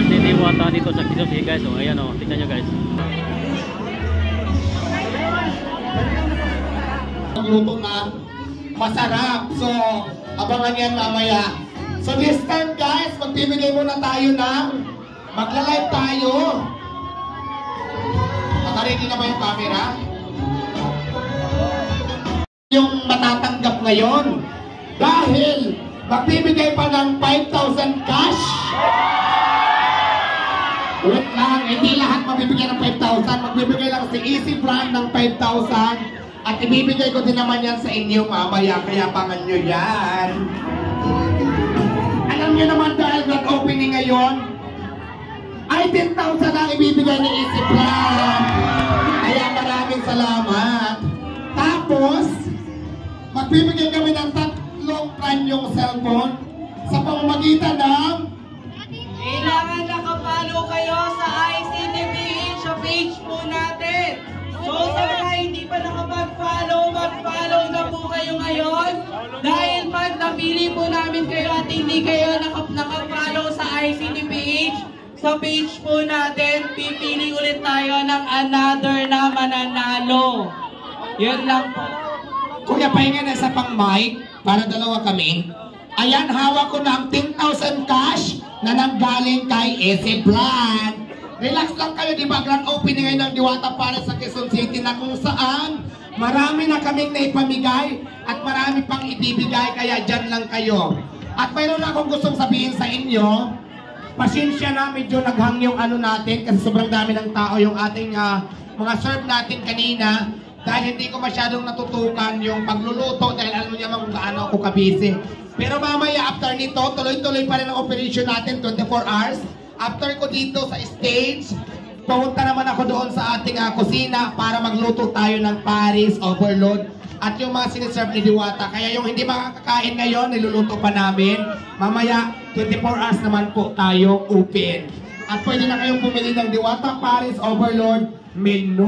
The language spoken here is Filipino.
si Diwata dito sa Quezon City guys. So ayan o, tingnan nyo guys. Luto na masarap. So abangan yan mamaya. So this time guys, magbibigay muna tayo ng magla-live tayo. Naka-ready na ba yung camera? Yung matatanggap ngayon dahil magbibigay pa ng 5,000 cash. Wait lang, hindi lahat mabibigyan ng 5,000. Magbibigay lang si Easy Brand ng 5,000. At ibibigay ko din naman yan sa inyo mamaya. Kaya pangan nyo yan. Alam nyo naman dahil grand opening ngayon, ay 10,000 ang ibibigay ni Easy Brand. Kaya maraming salamat. Tapos, magbibigay kami ng 3 brand-yung cellphone sa pamamagitan ng kailangan nakapalo kayo sa ICTPH sa page po natin. So sa mga hindi pa nakapag-follow, mag-follow na po kayo ngayon. Dahil pag napili po namin kayo at hindi kayo nakapollow sa ICTPH sa page po natin, pipili ulit tayo ng another na mananalo. Yun lang po. Kuya, pahinga na sa pang-mic para dalawa kami. Ayan, hawak ko ng 10,000 cash na nanggaling kay Easy Brand. Relax lang kayo, di ba? Grand opening ngayon ng Diwata para sa Quezon City na kung saan marami na kaming naipamigay at marami pang ibibigay, kaya dyan lang kayo. At mayroon na akong gustong sabihin sa inyo. Pasensya na, medyo naghang yung ano natin kasi sobrang dami ng tao yung ating mga serve natin kanina. Dahil hindi ko masyadong natutukan yung pagluluto dahil alam niya kung gaano ako kabisi. Pero mamaya after nito, tuloy-tuloy pa rin ang operation natin 24 hours. After ko dito sa stage, pumunta naman ako doon sa ating kusina para magluto tayo ng Paris Overload at yung mga siniserve ni Diwata. Kaya yung hindi makakakain ngayon, niluluto pa namin. Mamaya, 24 hours naman po tayo open. At pwede na kayong bumili ng Diwata Paris Overload menu.